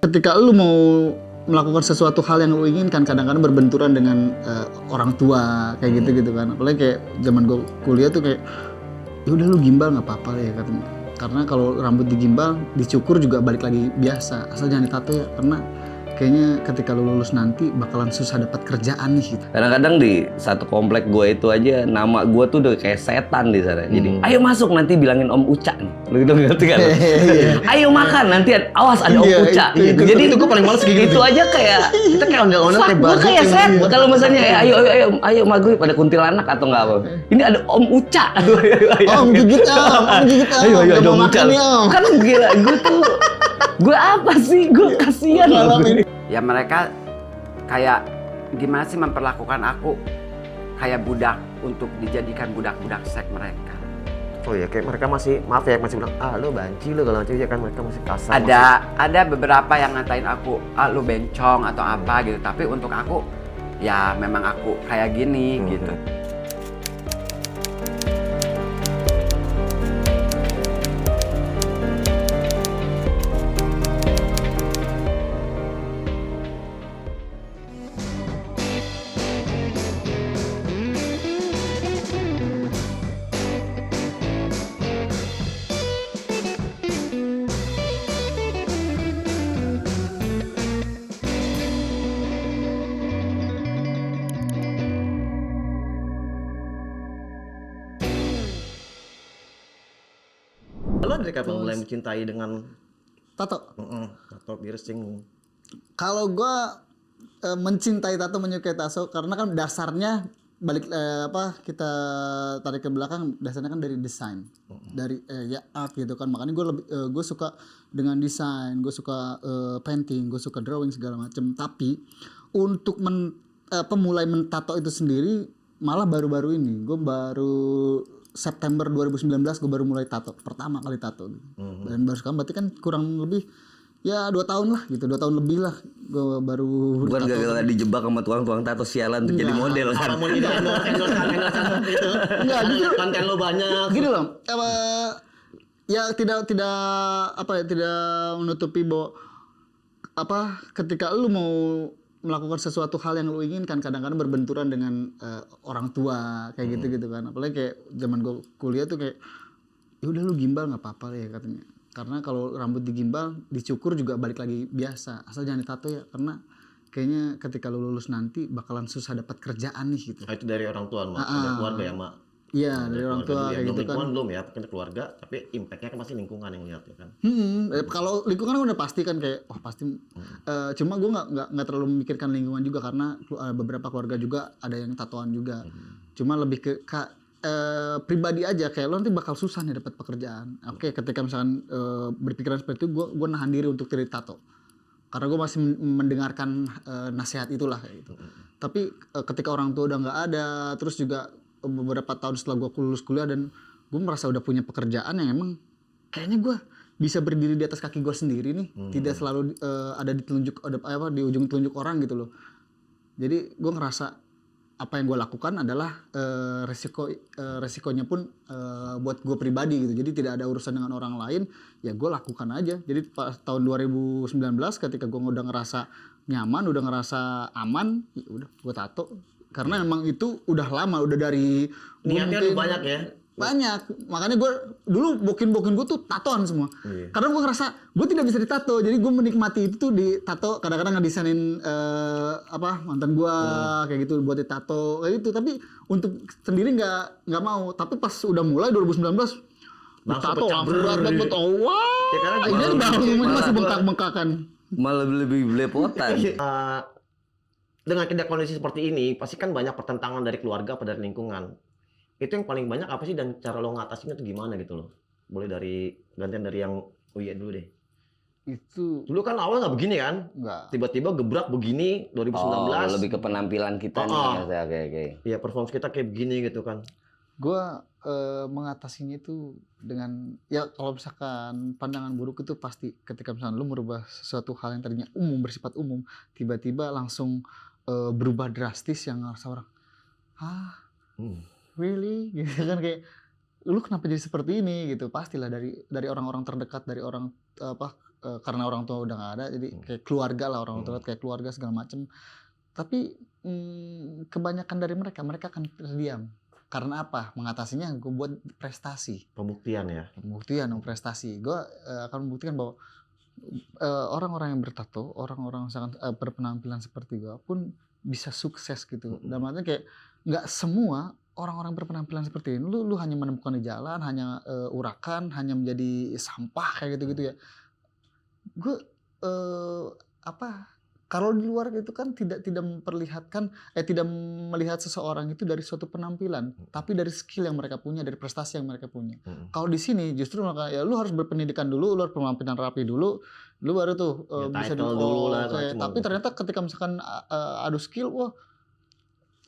Ketika lu mau melakukan sesuatu hal yang lu inginkan, kadang-kadang berbenturan dengan orang tua kayak gitu kan. Apalagi kayak zaman gue kuliah tuh kayak ya udah lu gimbal nggak apa-apa ya katanya. Karena kalau rambut digimbal, dicukur juga balik lagi biasa. Asal jangan ditato ya, karena kayaknya ketika lu lulus nanti bakalan susah dapat kerjaan nih gitu. Kadang-kadang di satu komplek gue itu aja nama gue tuh udah kayak setan di sana. Jadi ayo masuk nanti bilangin Om Uca nih. Lu gitu ngerti kan? Ayo makan nanti awas ada Om Uca. Jadi itu gue paling males kayak gitu. itu aja kayak Kita kayak ondel-ondel kayak gue baju. kayak set. Kalau misalnya ayo maghrib pada kuntilanak atau enggak apa. Ini ada Om Uca. Om gigit om, Ayo udah ada mau Om Uca. makan nih om. Kan gila gue tuh gue apa sih? Gue kasihan loh. Ya mereka kayak gimana sih memperlakukan aku kayak budak untuk dijadikan budak-budak seks mereka. Oh ya, kayak mereka masih, maaf ya, masih bilang, ah lu banci lu kalau macam kan, mereka masih kasar. Ada beberapa yang ngatain aku, ah lu bencong atau apa gitu. Tapi untuk aku, ya memang aku kayak gini gitu. Lo dari kapan mulai mencintai dengan Tato. tato piercing? Kalau gue mencintai tato, menyukai tato karena kan dasarnya balik kita tarik ke belakang, dasarnya kan dari desain, dari ya art gitu kan. Makanya gue suka dengan desain, gue suka painting, gue suka drawing segala macem. Tapi untuk pemulai mentato itu sendiri malah baru-baru ini. Gue baru September 2019 gue baru mulai tato, pertama kali tato gitu. Dan baru sekarang berarti kan kurang lebih ya 2 tahun lah gitu, 2 tahun lebih lah gue baru Bukan gara-gara dijebak sama tukang tato sialan untuk jadi model kan. Apa mau endorse gitu? Enggak, justru Konten lo banyak. gini loh, ya tidak menutupi bahwa ketika lu mau melakukan sesuatu hal yang lu inginkan, kadang-kadang berbenturan dengan orang tua kayak gitu kan. Apalagi kayak zaman gue kuliah tuh kayak ya udah lu gimbal nggak apa-apa ya katanya. Karena kalau rambut digimbal, dicukur juga balik lagi biasa. Asal jangan ditato ya, karena kayaknya ketika lu lulus nanti bakalan susah dapat kerjaan nih gitu. Nah, itu dari orang tua, Mak. Ada keluarga ya, Mak. Iya, dari orang tua kayak gitu kan. Lingkungan belum ya, mungkin keluarga, tapi impactnya kan pasti lingkungan yang lihat ya kan. Kalau lingkungan kan udah pasti kan kayak pasti. Cuma gue nggak terlalu memikirkan lingkungan juga karena beberapa keluarga juga ada yang tatoan juga. Cuma lebih ke pribadi aja, kayak lo nanti bakal susah nih dapat pekerjaan. Oke, ketika misalkan berpikiran seperti itu, gue nahan diri untuk tidak tato. Karena gue masih mendengarkan nasihat itulah kayak gitu. Tapi ketika orang tua udah nggak ada, terus juga beberapa tahun setelah gue lulus kuliah dan gue merasa udah punya pekerjaan yang emang kayaknya gue bisa berdiri di atas kaki gue sendiri nih, tidak selalu ada di ujung telunjuk orang gitu loh. Jadi gue ngerasa apa yang gue lakukan adalah resikonya pun buat gue pribadi gitu. Jadi tidak ada urusan dengan orang lain, ya gue lakukan aja. Jadi pas tahun 2019 ketika gue udah ngerasa nyaman, udah ngerasa aman, ya udah gue tato. Karena memang itu udah lama, udah dari Niatnya tuh banyak ya. Banyak, makanya gue dulu bokin gue tuh tatoan semua. Karena gue ngerasa gue tidak bisa ditato, jadi gue menikmati itu tuh di tato. Kadang-kadang ngedesainin mantan gue kayak gitu buat ditato kayak gitu. Tapi untuk sendiri nggak mau. Tapi pas udah mulai 2019 tato langsung berat wah. Ya, karena Ini baru masih bengkak-bengkakan. Malah lebih belepotan. Dengan kondisi seperti ini, pasti kan banyak pertentangan dari keluarga apa dari lingkungan. Itu yang paling banyak apa sih dan cara lo ngatasinnya tuh gimana gitu loh? Boleh gantian dari yang Uya dulu deh. Itu Dulu kan awal nggak begini kan? nggak. Tiba-tiba gebrak begini 2019. Oh, lebih ke penampilan kita nih. Oke. Iya, performance kita kayak begini gitu kan. Gue mengatasinya itu dengan ya kalau misalkan pandangan buruk itu pasti ketika misalkan lu merubah sesuatu hal yang tadinya bersifat umum, tiba-tiba langsung berubah drastis yang ngerasa orang really gitu kan, kayak lu kenapa jadi seperti ini gitu. Pastilah dari orang-orang terdekat, dari orang karena orang tua udah nggak ada, jadi kayak keluarga lah, orang tua kayak keluarga segala macem. Tapi kebanyakan dari mereka akan terdiam. Karena apa? Mengatasinya gue buat prestasi. Pembuktian ya. Pembuktian prestasi. Gue akan membuktikan bahwa orang-orang yang bertato, orang-orang sangat berpenampilan seperti gue pun bisa sukses gitu. Dalam artinya kayak nggak semua orang-orang berpenampilan seperti ini lu hanya menemukan di jalan, hanya urakan, hanya menjadi sampah kayak gitu-gitu ya. Gue kalau di luar itu kan tidak memperlihatkan tidak melihat seseorang itu dari suatu penampilan, tapi dari skill yang mereka punya, dari prestasi yang mereka punya. Kalau di sini justru ya lu harus berpendidikan dulu, lu harus penampilan rapi dulu, lu baru tuh bisa dulu lah. Tapi ternyata ketika misalkan adu skill, wah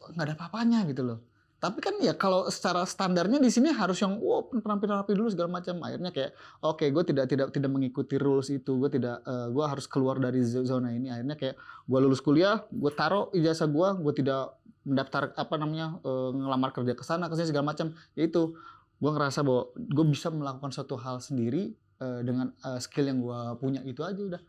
nggak ada apa-apanya gitu loh. Tapi kan ya kalau secara standarnya di sini harus yang penampilan rapi dulu segala macam. Akhirnya kayak oke, gue tidak mengikuti rules itu. Gue harus keluar dari zona ini. Akhirnya kayak gue lulus kuliah, gue taruh ijazah gue tidak mendaftar ngelamar kerja ke sana kesini segala macam. Yaitu gue ngerasa bahwa gue bisa melakukan suatu hal sendiri dengan skill yang gue punya itu aja udah.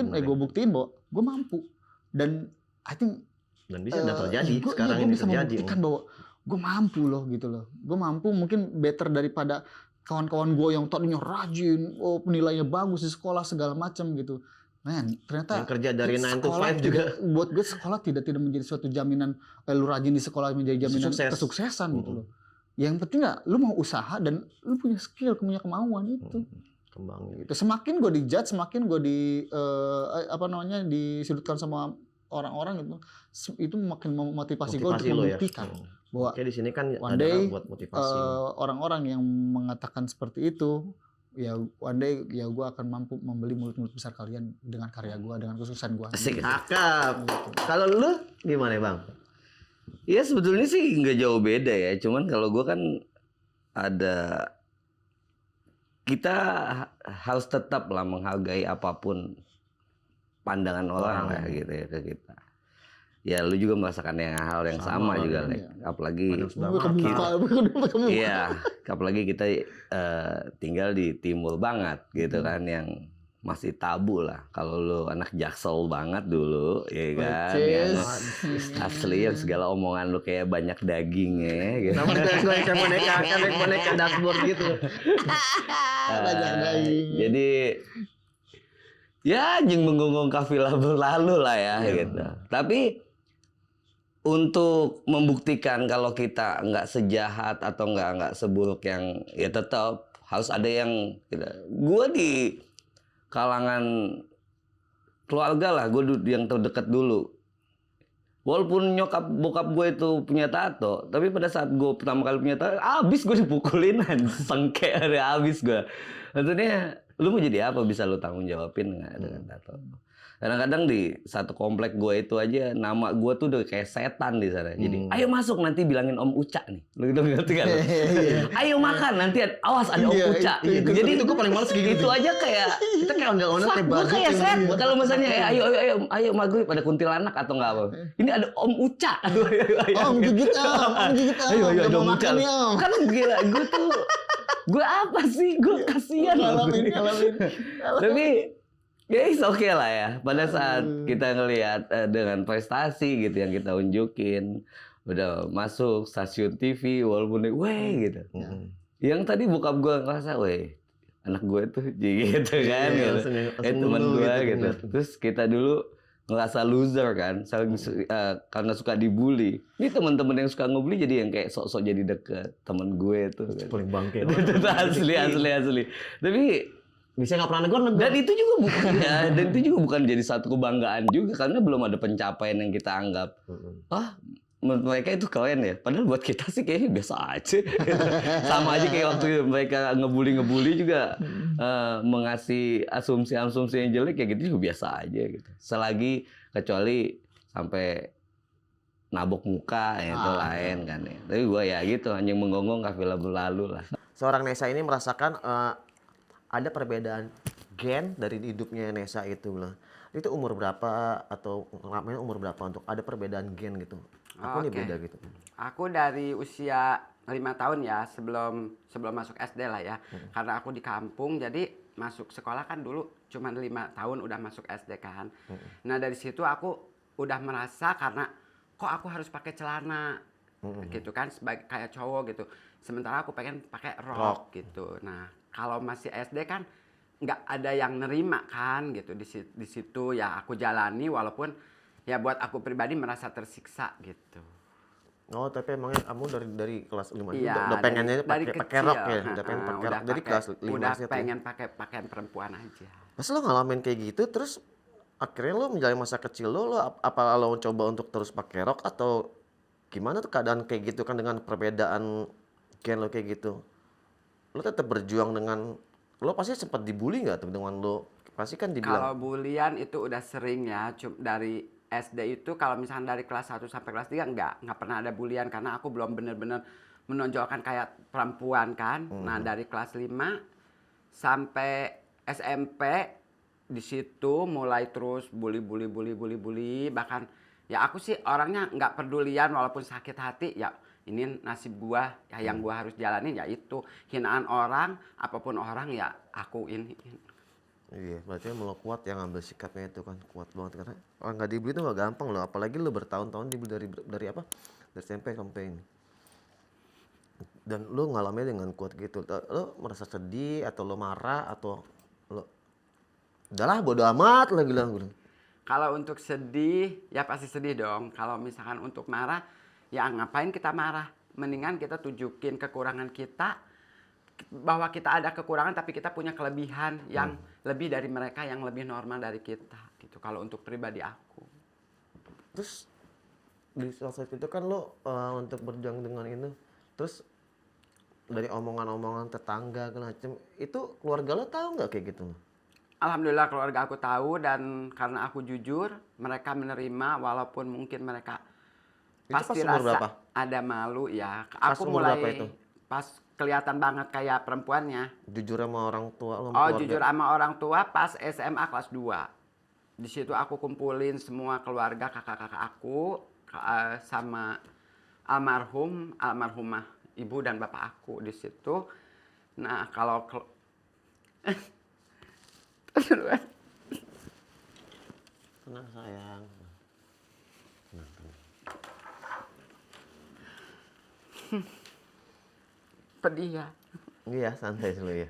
Gue buktiin bahwa gue mampu. Dan I think bisa terjadi sekarang ini bisa terjadi. Membuktikan bahwa gue mampu loh gitu loh. Gue mampu mungkin better daripada kawan-kawan gue yang tadinya rajin, nilainya bagus di sekolah segala macam gitu. Men, ternyata yang kerja dari 9 to 5 juga. Buat gue sekolah tidak menjadi suatu jaminan lu rajin di sekolah menjadi jaminan kesuksesan gitu loh. Yang penting lu mau usaha dan lu punya skill, punya kemauan itu. Kembang gitu. Semakin gue dijudge, semakin gue disudutkan sama orang-orang itu makin memotivasi gue untuk membuktikan bahwa di sini kan one day buat motivasi. Orang-orang yang mengatakan seperti itu ya one day ya gue akan mampu membeli mulut-mulut besar kalian dengan karya gue, dengan kesuksesan gue. Asik, cakep. Kalau lu gimana Bang? Ya sebetulnya sih nggak jauh beda ya, cuman kalau gue kan kita harus tetap lah menghargai apapun pandangan orang lah gitu ya ke kita. Ya lu juga merasakan hal yang sama juga, apalagi apalagi kita tinggal di timur banget gitu kan, yang masih tabu lah. Kalau lu anak Jaksel banget dulu, ya kan, yang asli yang segala omongan lu kayak banyak dagingnya gitu. Sama kayak boneka dashboard gitu. Banyak daging. Jadi ya anjing menggonggong kafilah berlalu lah ya gitu. Tapi untuk membuktikan kalau kita nggak sejahat atau nggak seburuk yang ya tetap harus ada yang gue di kalangan keluarga lah, gue yang terdekat dulu. Walaupun nyokap bokap gue itu punya tato, tapi pada saat gue pertama kali punya tato, abis gue dipukulin, sengke ada abis gue. Maksudnya, lu mau jadi apa bisa lu tanggung jawabin nggak dengan tato? Kadang-kadang di satu komplek gue itu aja nama gue tuh udah kayak setan di sana. Jadi ayo masuk nanti bilangin Om Uca nih. Lu ngerti kan? Ayo makan nanti awas ada Om Uca. Jadi itu gue paling males kayak gitu. Itu aja kayak kita kayak ondel-ondel kayak gue kayak set. Kalau misalnya ayo maghrib pada kuntilanak atau enggak apa. Ini ada Om Uca. Om gigit Ayo ada Om Uca. Kan gila gue tuh gue apa sih? Gue kasihan ngalamin. Tapi ya oke lah ya. Pada saat kita ngelihat dengan prestasi gitu yang kita unjukin, udah masuk stasiun TV walaupun gitu. Yang tadi bokap gue ngerasa, anak gue tuh gitu kan, gitu. Teman gue gitu. Terus kita dulu ngerasa loser kan, karena suka dibully. Ini teman-teman yang suka ngebully jadi yang kayak sok-sok jadi deket temen gue tuh. Paling bangke. asli. Tapi bisa nggak pernah negur. Dan itu juga bukan jadi satu kebanggaan juga karena belum ada pencapaian yang kita anggap menurut mereka itu keren ya. Padahal buat kita sih kayaknya biasa aja. Sama aja kayak waktu mereka ngebully juga mengasih asumsi yang jelek kayak gitu juga biasa aja gitu. Selagi kecuali sampai nabok muka ya itu lain kan ya. Tapi gue ya gitu anjing menggonggong kafilah berlalu lah. Seorang Nesa ini merasakan ada perbedaan gen dari hidupnya Nesa itu lah. Itu umur berapa atau namanya umur berapa untuk ada perbedaan gen gitu? Aku nih beda gitu. Aku dari usia 5 tahun ya sebelum masuk SD lah ya. Karena aku di kampung jadi masuk sekolah kan dulu cuma 5 tahun udah masuk SD kan. Nah dari situ aku udah merasa karena kok aku harus pakai celana gitu kan sebagai kayak cowok gitu. Sementara aku pengen pakai rok gitu. Nah kalau masih SD kan nggak ada yang nerima kan gitu di situ ya aku jalani walaupun ya buat aku pribadi merasa tersiksa gitu. Oh, tapi emangnya kamu dari kelas 5 itu Iya, udah pengennya dari pakai rok kecil. ya, udah pengen pakai rok. Dari kelas 5 udah SD tuh. pengen pakai pakaian perempuan aja. Pas lo ngalamin kayak gitu, terus akhirnya lo menjalani masa kecil lo apa lo coba untuk terus pakai rok atau gimana tuh keadaan kayak gitu kan dengan perbedaan gen lo kayak gitu? Lo tetap berjuang dengan, lo pasti sempat dibully nggak tuh dengan lo? Pasti kan Kalau dibilang, bulian itu udah sering ya, dari SD itu kalau misalnya dari kelas 1 sampai kelas 3 nggak pernah ada bulian karena aku belum bener-bener menonjolkan kayak perempuan kan. Nah, dari kelas 5 sampai SMP di situ mulai terus bully bahkan ya aku sih orangnya nggak pedulian walaupun sakit hati ya ini nasib gua ya yang gua harus jalanin ya itu hinaan orang apapun orang ya aku ini. iya, berarti lo kuat yang ngambil sikapnya itu kan kuat banget karena orang nggak dibully itu nggak gampang loh, apalagi lo bertahun-tahun dibully dari apa? Dari SMP sampai ini. Dan lo ngalamin dengan kuat gitu, lo merasa sedih atau lo marah atau lo udahlah bodo amat lah bilang. Kalau untuk sedih ya pasti sedih dong. Kalau misalkan untuk marah ya ngapain kita marah? Mendingan kita tunjukin kekurangan kita bahwa kita ada kekurangan tapi kita punya kelebihan yang lebih dari mereka yang lebih normal dari kita gitu. Kalau untuk pribadi aku. Terus di saat itu kan lo untuk berjuang dengan itu, terus dari omongan-omongan tetangga segala macem, itu keluarga lo tahu nggak kayak gitu? Alhamdulillah keluarga aku tahu dan karena aku jujur mereka menerima walaupun mungkin mereka Itu pasti pas umur rasa berapa? ada malu ya. Pas Aku umur mulai berapa itu? pas kelihatan banget kayak perempuannya. Jujur sama orang tua lo, sama Oh keluarga? jujur sama orang tua pas SMA kelas 2. Di situ aku kumpulin semua keluarga kakak-kakak aku sama almarhumah ibu dan bapak aku di situ. Nah kalau Tenang sayang. pedih ya. Iya, santai dulu ya.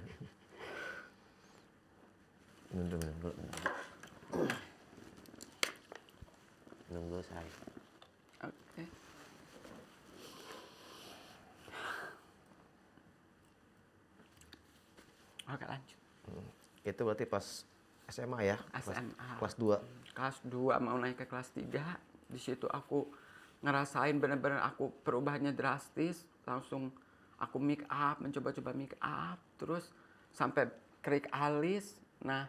Minum dulu. Minum dulu sayang. Oke. Oke lanjut. Itu berarti pas SMA ya? SMA. Kelas 2. Kelas 2 mau naik ke kelas 3. Di situ aku ngerasain bener-bener aku perubahannya drastis. Langsung aku make up, mencoba-coba make up. Terus sampai kerik alis. Nah,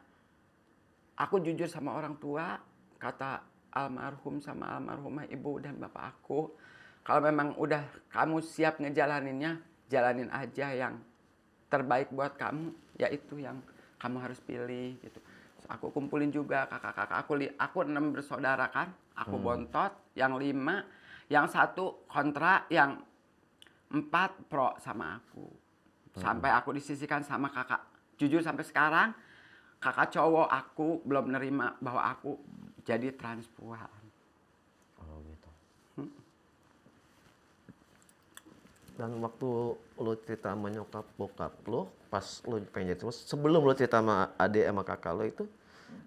aku jujur sama orang tua. Kata almarhum sama almarhumah ibu dan bapak aku. Kalau memang udah kamu siap ngejalaninnya, jalanin aja yang terbaik buat kamu. Yaitu yang kamu harus pilih gitu. Terus aku kumpulin juga kakak-kakak aku 6 bersaudara kan. Aku bontot, yang 5, yang 1 kontra, yang 4 pro sama aku. Sampai aku disisihkan sama kakak. Jujur sampai sekarang kakak cowok aku belum nerima bahwa aku jadi transpuan. Oh gitu. Dan waktu lo cerita sama nyokap bokap lo, pas lo pengen jadi terus, sebelum lo cerita sama adik sama kakak lo itu,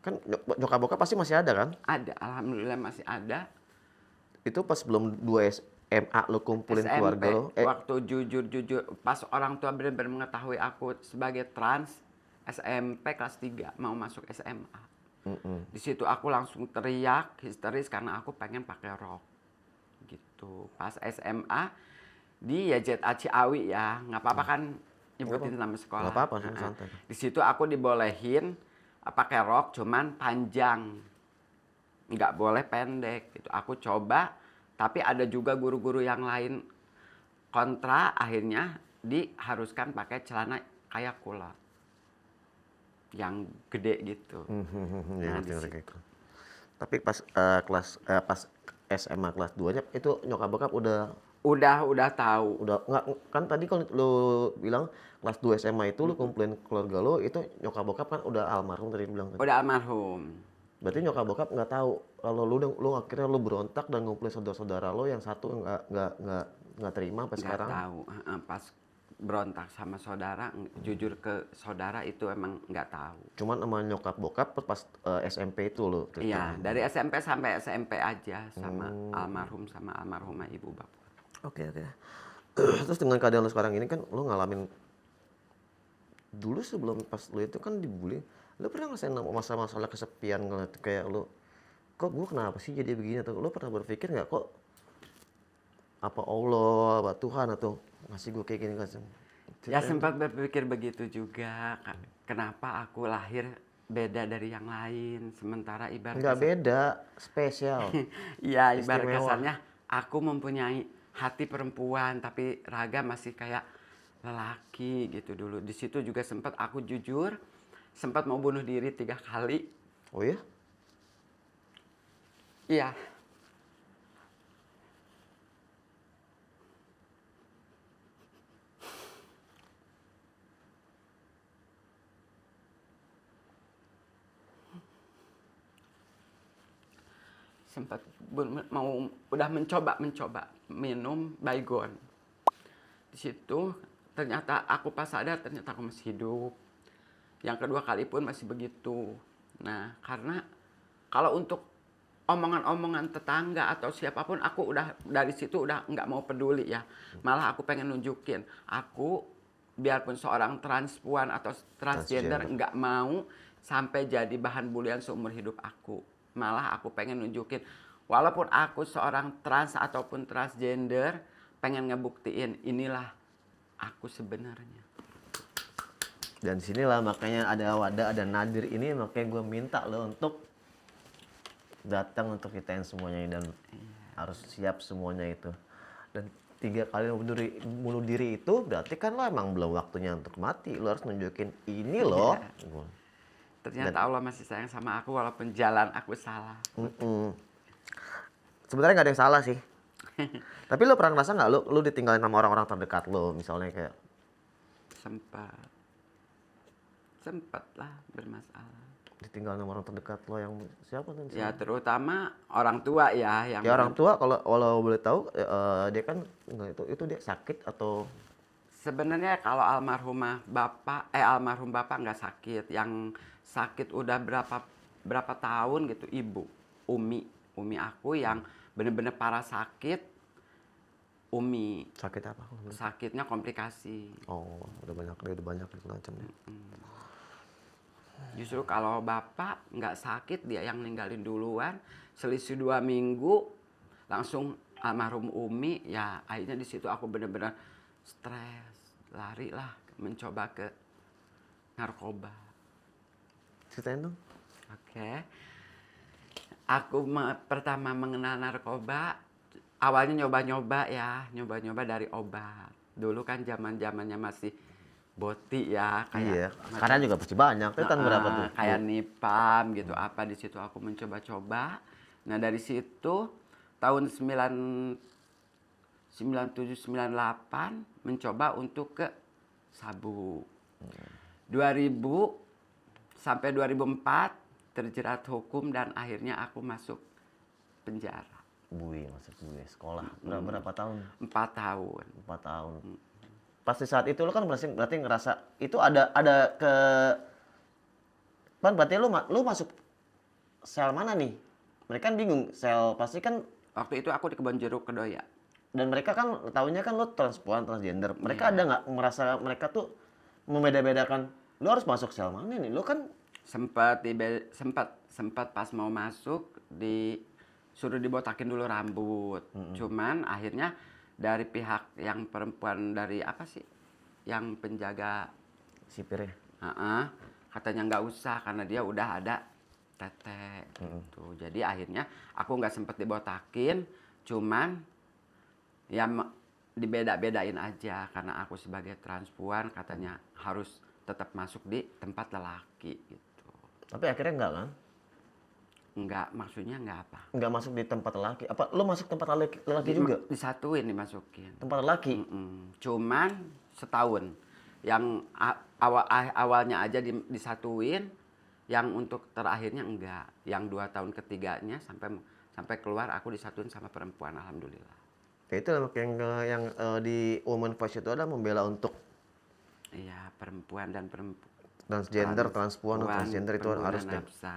kan nyokap bokap pasti masih ada kan? Ada, alhamdulillah masih ada. Itu pas belum 2 SMA lo kumpulin SMP, keluarga lo? waktu jujur pas orang tua benar-benar mengetahui aku sebagai trans, SMP kelas 3 mau masuk SMA. Di situ aku langsung teriak histeris karena aku pengen pakai rok gitu. Pas SMA di YZA Ciawi ya, nggak apa-apa kan nyebutin nama sekolah. Nggak apa-apa, santai. Di situ aku dibolehin pakai rok cuman panjang, nggak boleh pendek gitu. Aku coba, tapi ada juga guru-guru yang lain kontra, akhirnya diharuskan pakai celana kayak kulot yang gede gitu. Ya, gitu. Tapi pas pas SMA kelas 2-nya itu nyokap bokap udah Udah tahu. Udah nggak kan tadi kalau lo bilang kelas 2 SMA itu lo komplain keluarga lo itu nyokap bokap kan udah almarhum tadi lo bilang kan. Udah almarhum. Berarti nyokap bokap nggak tahu kalau lo akhirnya lo berontak dan ngumpulin saudara-saudara lo yang satu nggak terima sampai Nggak sekarang. tahu. Pas berontak sama saudara, jujur ke saudara itu emang nggak tahu. Cuman sama nyokap bokap pas SMP itu lo Iya, cerita. dari SMP sampai SMP aja sama almarhum sama almarhumah ibu bapak. Oke. Terus dengan keadaan lo sekarang ini kan lo ngalamin dulu sebelum pas lo itu kan dibully. Lo pernah ngerasain masalah kesepian ngeliat kayak lo kok gue kenapa sih jadi begini atau lo pernah berpikir nggak kok apa Allah, apa Tuhan atau ngasih gue kayak gini kan? Ya sempat berpikir begitu juga. Kenapa aku lahir beda dari yang lain, sementara ibarat Nggak beda, spesial. ya ibarat Istimewa. kasarnya aku mempunyai hati perempuan tapi raga masih kayak lelaki gitu dulu. Di situ juga sempat aku jujur, sempat mau bunuh diri 3 kali. Oh ya? Iya. Sempat udah mencoba minum Baygon. Di situ ternyata aku pas sadar ternyata aku masih hidup. Yang kedua kali pun masih begitu. Nah, karena kalau untuk omongan-omongan tetangga atau siapapun aku udah dari situ udah nggak mau peduli ya. Malah aku pengen nunjukin aku biarpun seorang transpuan atau transgender nggak mau sampai jadi bahan bulian seumur hidup aku. Malah aku pengen nunjukin walaupun aku seorang trans ataupun transgender pengen ngebuktiin inilah aku sebenarnya. Dan disinilah makanya ada Wada, ada Nadir ini makanya gue minta lo untuk datang untuk ceritain semuanya ini dan harus siap semuanya itu. Dan 3 kali bunuh diri itu berarti kan lo emang belum waktunya untuk mati. Lo harus nunjukin ini loh. Ternyata Allah masih sayang sama aku walaupun jalan aku salah. Sebenarnya nggak ada yang salah sih. Tapi lo pernah ngerasa nggak lo ditinggalin sama orang-orang terdekat lo misalnya kayak Sempat lah bermasalah. ditinggalin sama orang terdekat lo yang siapa tuh? Ya terutama orang tua ya yang Ya orang tua kalau boleh tahu dia kan itu dia sakit atau sebenarnya kalau almarhum bapak nggak sakit. Yang sakit udah berapa tahun gitu ibu Umi aku yang bener-bener parah sakit. Umi sakit apa? sakitnya komplikasi. Oh, udah banyak macam ya. Justru kalau bapak nggak sakit dia yang ninggalin duluan, selisih 2 minggu langsung almarhum Umi. Ya akhirnya di situ aku bener-bener stres, lari lah mencoba ke narkoba. Ceritain dong. Oke. Aku pertama mengenal narkoba, awalnya nyoba-nyoba dari obat. Dulu kan zaman-zamannya masih boti ya, kayak Iya, sekarang juga pasti banyak. Itu tahun berapa tuh? kayak Nipam gitu apa di situ aku mencoba-coba. Nah, dari situ tahun 97 98 mencoba untuk ke sabu. 2000 sampai 2004 terjerat hukum dan akhirnya aku masuk penjara. Masuk sekolah. Berapa tahun? 4 tahun. 4 tahun. Pas di saat itu lo kan berarti ngerasa itu ada ke kan berarti lu masuk sel mana nih? Mereka kan bingung sel pasti kan Waktu itu aku di Kebon Jeruk Kedoya. dan mereka kan tahunya kan lo transpuan transgender. Mereka ada nggak merasa mereka tuh membeda-bedakan lo harus masuk sel mana nih? Lo kan Sempat pas mau masuk disuruh dibotakin dulu rambut. Cuman akhirnya dari pihak yang perempuan dari apa sih? Yang penjaga sipir ya. Katanya nggak usah karena dia udah ada tete gitu. Jadi akhirnya aku nggak sempet dibotakin, cuman ya dibeda-bedain aja karena aku sebagai transpuan katanya harus tetap masuk di tempat lelaki gitu. Tapi akhirnya enggak kan? Enggak, maksudnya enggak apa? Nggak masuk di tempat lelaki. Apa lo masuk tempat lelaki juga? Disatuin, dimasukin. Tempat lelaki? Cuman setahun. Yang awalnya aja disatuin, yang untuk terakhirnya enggak. Yang 2 tahun ketiganya sampai keluar aku disatuin sama perempuan, alhamdulillah. Ya itu yang di Women Voice itu adalah membela untuk Iya, perempuan dan transgender, transpuan, transgender itu harus deh. nafsa.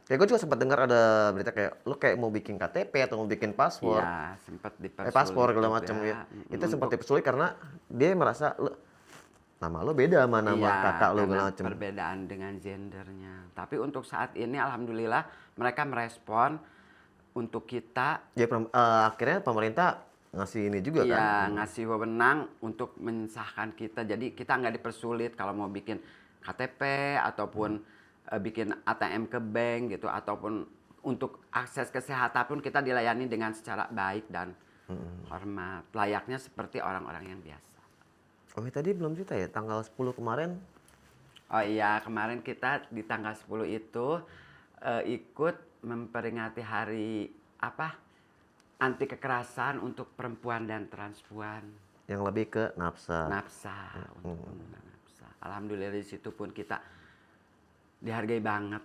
Ya gue juga sempat dengar ada berita kayak lu kayak mau bikin KTP atau mau bikin paspor, Iya, sempat dipersulit paspor segala juga. macam ya. Itu sempat dipersulit karena dia merasa nama lu beda sama nama Iya, kakak lu segala karena macam. perbedaan dengan gendernya. Tapi untuk saat ini alhamdulillah mereka merespon untuk kita Ya akhirnya pemerintah ngasih ini juga kan. ya ngasih wewenang untuk mensahkan kita. Jadi kita nggak dipersulit kalau mau bikin KTP ataupun bikin ATM ke bank gitu, ataupun untuk akses kesehatan pun kita dilayani dengan secara baik dan hormat, layaknya seperti orang-orang yang biasa. Oh tadi belum cerita ya tanggal 10 kemarin. Oh iya, kemarin kita di tanggal 10 itu ikut memperingati hari anti kekerasan untuk perempuan dan transpuan. Yang lebih ke nafsa. Nafsa, untuk pembunuhan nafsa. Alhamdulillah di situ pun kita dihargai banget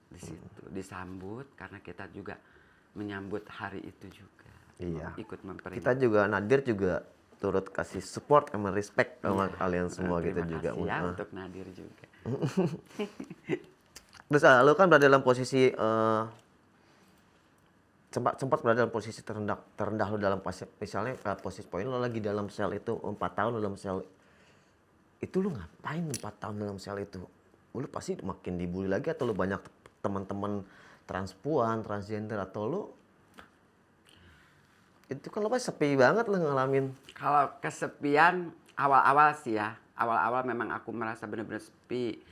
di situ, disambut karena kita juga menyambut hari itu juga. Iya. Ikut memperingati. Kita juga Nadir juga turut kasih support sama respect sama kalian semua gitu juga. Terima kasih ya untuk Nadir juga. Terus lo kan berada dalam posisi sempat berada dalam posisi terendah lo dalam misalnya posisi poin lo lagi dalam sel itu 4 tahun dalam sel itu lo ngapain 4 tahun dalam sel itu? Lo pasti makin dibully lagi atau lo banyak teman-teman transpuan, transgender atau lo itu kan lo pasti sepi banget lo ngalamin. Kalau kesepian awal-awal sih ya, awal-awal memang aku merasa benar-benar sepi,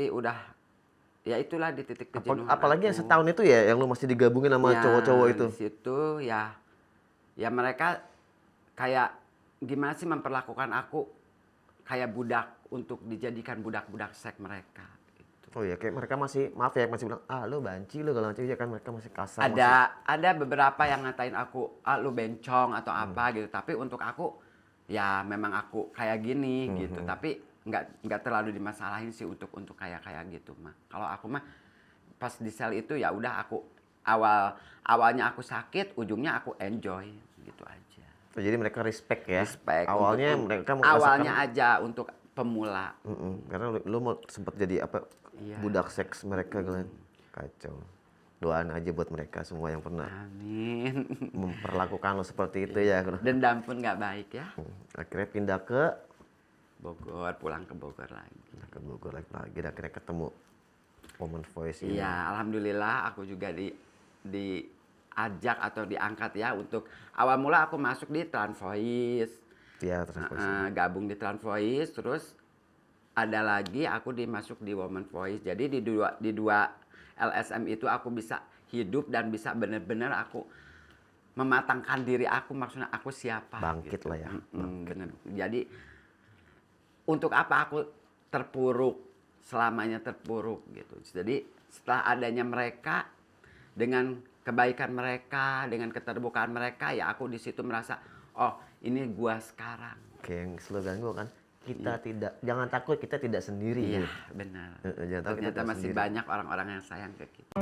udah ya itulah di titik kejenuhan. Apalagi yang setahun itu ya yang lo masih digabungin sama cowok-cowok itu. Di situ ya mereka kayak gimana sih memperlakukan aku kayak budak untuk dijadikan budak-budak seks mereka. Gitu. Oh ya, kayak mereka masih, maaf ya, masih bilang, lo banci lo kalau ya kan mereka masih kasar. Ada beberapa yang ngatain aku, lu bencong atau apa gitu. Tapi untuk aku, ya memang aku kayak gini gitu. Tapi nggak terlalu dimasalahin sih untuk kayak gitu mah. Kalau aku mah pas di sel itu ya udah aku awalnya aku sakit, ujungnya aku enjoy gitu aja. Jadi mereka respect ya. Respect. Awalnya mereka awalnya aja untuk pemula. Karena lu mau sempat jadi budak seks mereka kalian. Kacau. Doain aja buat mereka semua yang pernah Amin. memperlakukan lo seperti itu ya. Dendam pun nggak baik ya. Akhirnya pindah ke Bogor, pulang ke Bogor lagi. ke Bogor lagi. Dan akhirnya ketemu Women Voice ini. Iya, alhamdulillah aku juga diajak atau diangkat ya untuk awal mula aku masuk di Trans Voice. Iya, Trans Voice. Gabung di Trans Voice, terus ada lagi aku dimasuk di Women Voice. Jadi di dua LSM itu aku bisa hidup dan bisa benar-benar aku mematangkan diri aku, maksudnya aku siapa. Bangkit gitu. lah ya. Bener. Jadi untuk apa aku terpuruk, selamanya terpuruk gitu. Jadi setelah adanya mereka, dengan kebaikan mereka, dengan keterbukaan mereka, ya aku di situ merasa, oh ini gua sekarang. Oke, yang slogan gua kan, jangan takut kita tidak sendiri. Iya, gitu. benar. Jangan takut Ternyata kita masih sendiri. banyak orang-orang yang sayang ke kita.